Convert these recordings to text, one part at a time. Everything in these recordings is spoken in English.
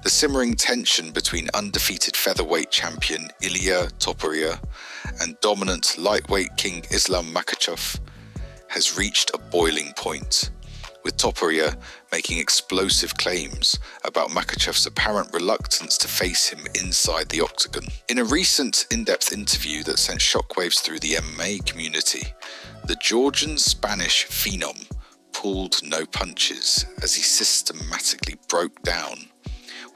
The simmering tension between undefeated featherweight champion Ilia Topuria and dominant lightweight king Islam Makhachev has reached a boiling point, with Topuria making explosive claims about Makhachev's apparent reluctance to face him inside the octagon. In a recent in-depth interview that sent shockwaves through the MMA community, the Georgian-Spanish phenom pulled no punches as he systematically broke down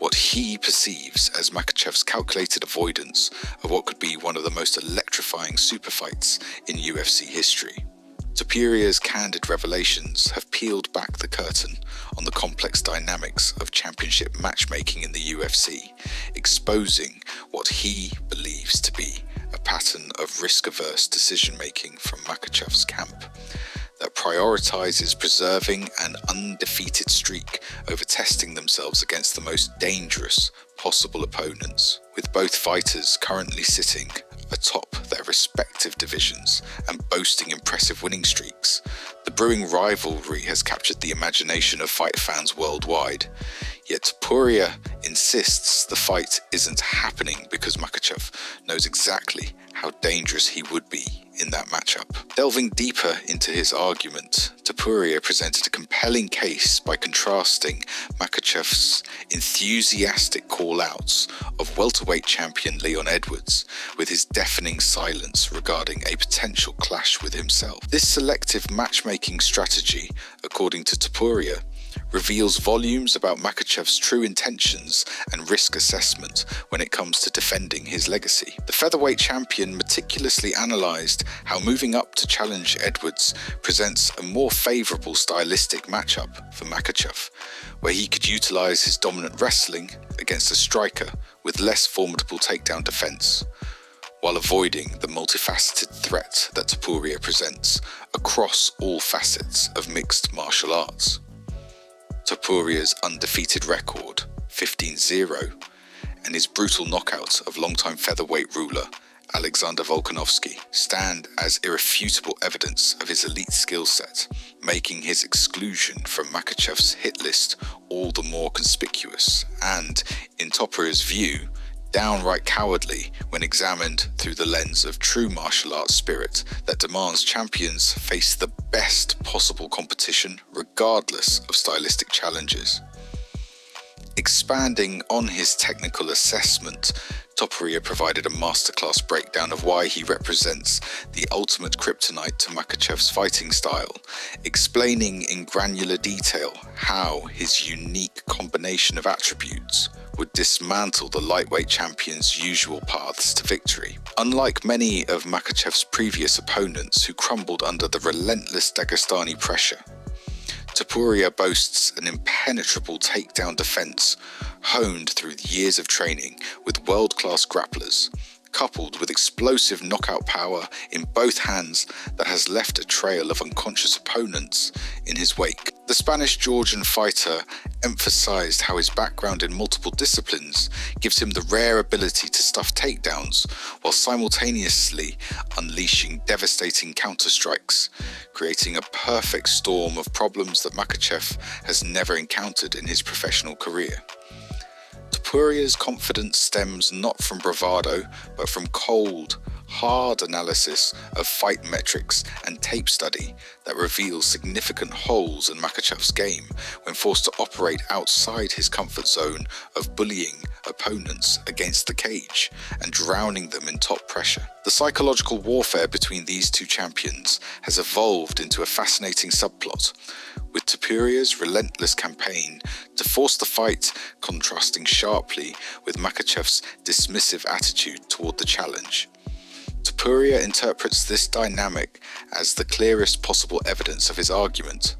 what he perceives as Makhachev's calculated avoidance of what could be one of the most electrifying super fights in UFC history. Topuria's candid revelations have peeled back the curtain on the complex dynamics of championship matchmaking in the UFC, exposing what he believes to be a pattern of risk-averse decision-making from Makhachev's camp that prioritizes preserving an undefeated streak over testing themselves against the most dangerous possible opponents, with both fighters currently sitting atop their respective divisions and boasting impressive winning streaks. The brewing rivalry has captured the imagination of fight fans worldwide, yet Topuria insists the fight isn't happening because Makhachev knows exactly how dangerous he would be in that matchup. Delving deeper into his argument, Topuria presented a compelling case by contrasting Makhachev's enthusiastic call-outs of welterweight champion Leon Edwards with his deafening silence regarding a potential clash with himself. This selective matchmaking strategy, according to Topuria, reveals volumes about Makhachev's true intentions and risk assessment when it comes to defending his legacy. The featherweight champion meticulously analysed how moving up to challenge Edwards presents a more favourable stylistic matchup for Makhachev, where he could utilise his dominant wrestling against a striker with less formidable takedown defence, while avoiding the multifaceted threat that Topuria presents across all facets of mixed martial arts. Topuria's undefeated record, 15-0, and his brutal knockout of longtime featherweight ruler Alexander Volkanovski stand as irrefutable evidence of his elite skill set, making his exclusion from Makhachev's hit list all the more conspicuous and, in Topuria's view, downright cowardly when examined through the lens of true martial arts spirit that demands champions face the best possible competition regardless of stylistic challenges. Expanding on his technical assessment, Topuria provided a masterclass breakdown of why he represents the ultimate kryptonite to Makhachev's fighting style, explaining in granular detail how his unique combination of attributes would dismantle the lightweight champion's usual paths to victory. Unlike many of Makhachev's previous opponents who crumbled under the relentless Dagestani pressure, Topuria boasts an impenetrable takedown defense honed through years of training with world-class grapplers, coupled with explosive knockout power in both hands that has left a trail of unconscious opponents in his wake. The Spanish-Georgian fighter emphasized how his background in multiple disciplines gives him the rare ability to stuff takedowns while simultaneously unleashing devastating counterstrikes, creating a perfect storm of problems that Makhachev has never encountered in his professional career. Topuria's confidence stems not from bravado, but from cold, hard analysis of fight metrics and tape study that reveals significant holes in Makhachev's game when forced to operate outside his comfort zone of bullying opponents against the cage and drowning them in top pressure. The psychological warfare between these two champions has evolved into a fascinating subplot, with Topuria's relentless campaign to force the fight contrasting sharply with Makhachev's dismissive attitude toward the challenge. Topuria interprets this dynamic as the clearest possible evidence of his argument,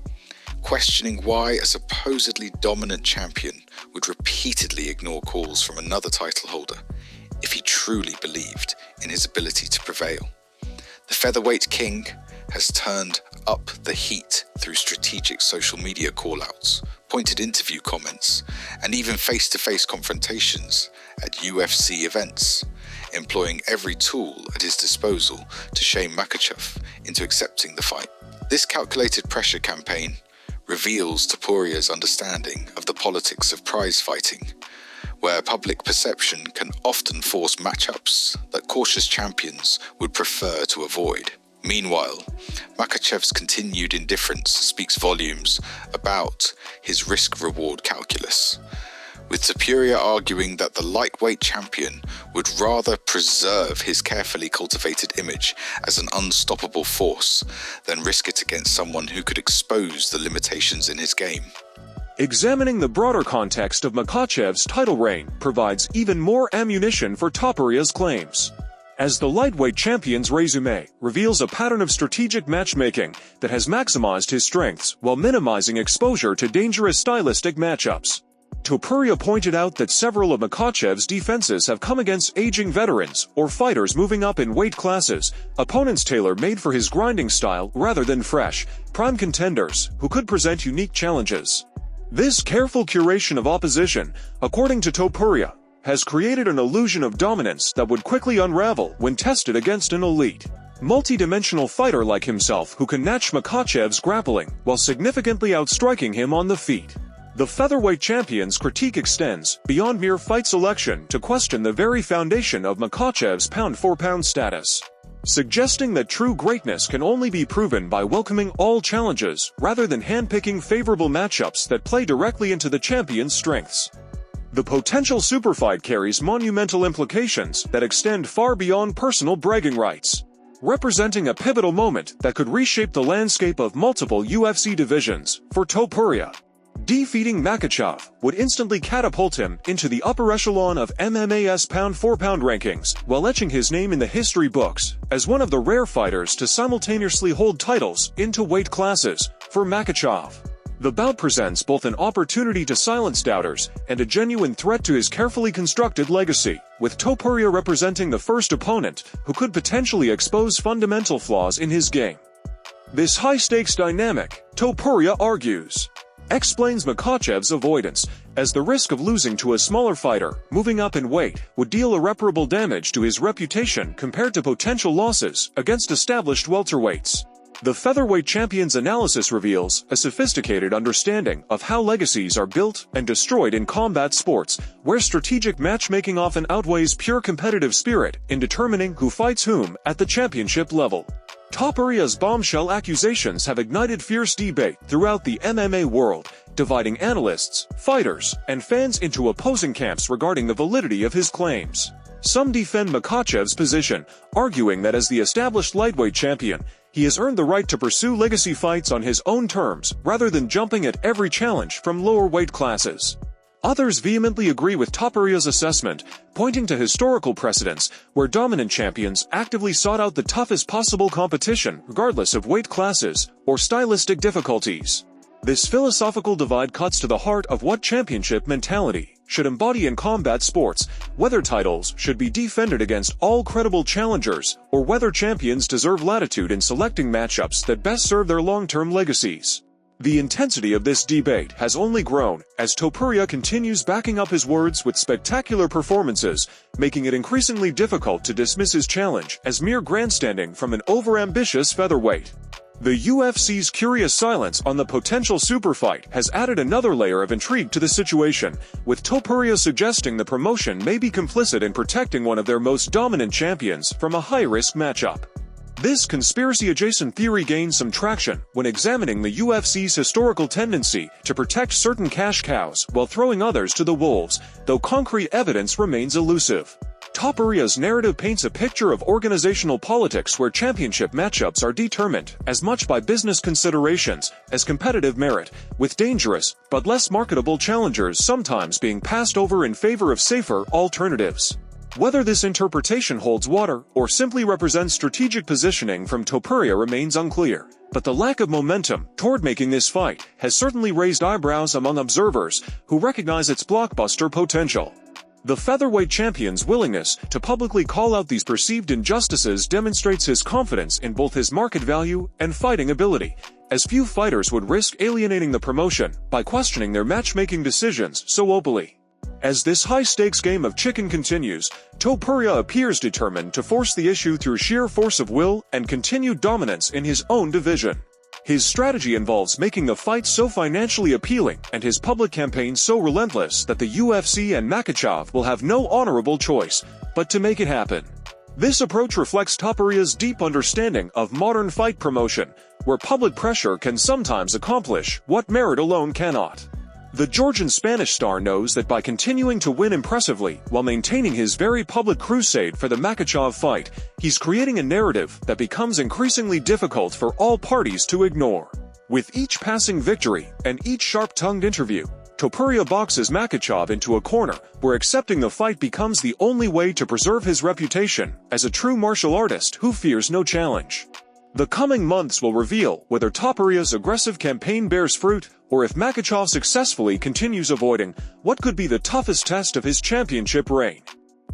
questioning why a supposedly dominant champion would repeatedly ignore calls from another title holder if he truly believed in his ability to prevail. The featherweight king has turned up the heat through strategic social media call-outs, pointed interview comments, and even face-to-face confrontations at UFC events, employing every tool at his disposal to shame Makhachev into accepting the fight. This calculated pressure campaign reveals Topuria's understanding of the politics of prize fighting, where public perception can often force matchups that cautious champions would prefer to avoid. Meanwhile, Makhachev's continued indifference speaks volumes about his risk-reward calculus, with Topuria arguing that the lightweight champion would rather preserve his carefully cultivated image as an unstoppable force than risk it against someone who could expose the limitations in his game. Examining the broader context of Makhachev's title reign provides even more ammunition for Topuria's claims, as the lightweight champion's résumé reveals a pattern of strategic matchmaking that has maximized his strengths while minimizing exposure to dangerous stylistic matchups. Topuria pointed out that several of Makhachev's defenses have come against aging veterans or fighters moving up in weight classes, opponents tailor-made for his grinding style rather than fresh, prime contenders who could present unique challenges. This careful curation of opposition, according to Topuria, has created an illusion of dominance that would quickly unravel when tested against an elite, multi-dimensional fighter like himself who can match Makhachev's grappling while significantly outstriking him on the feet. The featherweight champion's critique extends beyond mere fight selection to question the very foundation of Makhachev's pound-for-pound status, suggesting that true greatness can only be proven by welcoming all challenges rather than handpicking favorable matchups that play directly into the champion's strengths. The potential superfight carries monumental implications that extend far beyond personal bragging rights, representing a pivotal moment that could reshape the landscape of multiple UFC divisions. For Topuria, defeating Makhachev would instantly catapult him into the upper echelon of MMA's pound-for-pound rankings, while etching his name in the history books as one of the rare fighters to simultaneously hold titles into weight classes. For Makhachev, the bout presents both an opportunity to silence doubters and a genuine threat to his carefully constructed legacy, with Topuria representing the first opponent who could potentially expose fundamental flaws in his game. This high-stakes dynamic, Topuria argues, explains Makhachev's avoidance, as the risk of losing to a smaller fighter moving up in weight would deal irreparable damage to his reputation compared to potential losses against established welterweights. The featherweight champion's analysis reveals a sophisticated understanding of how legacies are built and destroyed in combat sports, where strategic matchmaking often outweighs pure competitive spirit in determining who fights whom at the championship level. Topuria's bombshell accusations have ignited fierce debate throughout the MMA world, dividing analysts, fighters, and fans into opposing camps regarding the validity of his claims. Some defend Makhachev's position, arguing that as the established lightweight champion, he has earned the right to pursue legacy fights on his own terms rather than jumping at every challenge from lower weight classes. Others vehemently agree with Topuria's assessment, pointing to historical precedents where dominant champions actively sought out the toughest possible competition regardless of weight classes or stylistic difficulties. This philosophical divide cuts to the heart of what championship mentality should embody in combat sports, whether titles should be defended against all credible challengers, or whether champions deserve latitude in selecting matchups that best serve their long-term legacies. The intensity of this debate has only grown as Topuria continues backing up his words with spectacular performances, making it increasingly difficult to dismiss his challenge as mere grandstanding from an overambitious featherweight. The UFC's curious silence on the potential superfight has added another layer of intrigue to the situation, with Topuria suggesting the promotion may be complicit in protecting one of their most dominant champions from a high-risk matchup. This conspiracy-adjacent theory gains some traction when examining the UFC's historical tendency to protect certain cash cows while throwing others to the wolves, though concrete evidence remains elusive. Topuria's narrative paints a picture of organizational politics where championship matchups are determined as much by business considerations as competitive merit, with dangerous but less marketable challengers sometimes being passed over in favor of safer alternatives. Whether this interpretation holds water or simply represents strategic positioning from Topuria remains unclear, but the lack of momentum toward making this fight has certainly raised eyebrows among observers who recognize its blockbuster potential. The featherweight champion's willingness to publicly call out these perceived injustices demonstrates his confidence in both his market value and fighting ability, as few fighters would risk alienating the promotion by questioning their matchmaking decisions so openly. As this high-stakes game of chicken continues, Topuria appears determined to force the issue through sheer force of will and continued dominance in his own division. His strategy involves making the fight so financially appealing and his public campaign so relentless that the UFC and Makhachev will have no honorable choice but to make it happen. This approach reflects Topuria's deep understanding of modern fight promotion, where public pressure can sometimes accomplish what merit alone cannot. The Georgian Spanish star knows that by continuing to win impressively while maintaining his very public crusade for the Makhachev fight, he's creating a narrative that becomes increasingly difficult for all parties to ignore. With each passing victory and each sharp-tongued interview, Topuria boxes Makhachev into a corner where accepting the fight becomes the only way to preserve his reputation as a true martial artist who fears no challenge. The coming months will reveal whether Topuria's aggressive campaign bears fruit or if Makhachev successfully continues avoiding what could be the toughest test of his championship reign.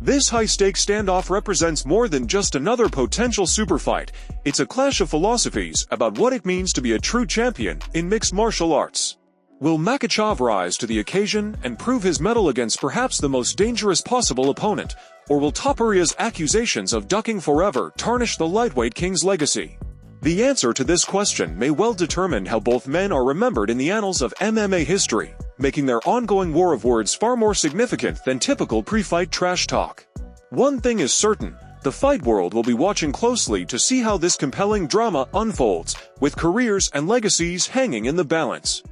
This high-stakes standoff represents more than just another potential super fight. It's a clash of philosophies about what it means to be a true champion in mixed martial arts. Will Makhachev rise to the occasion and prove his mettle against perhaps the most dangerous possible opponent, or will Topuria's accusations of ducking forever tarnish the lightweight king's legacy? The answer to this question may well determine how both men are remembered in the annals of MMA history, making their ongoing war of words far more significant than typical pre-fight trash talk. One thing is certain, the fight world will be watching closely to see how this compelling drama unfolds, with careers and legacies hanging in the balance.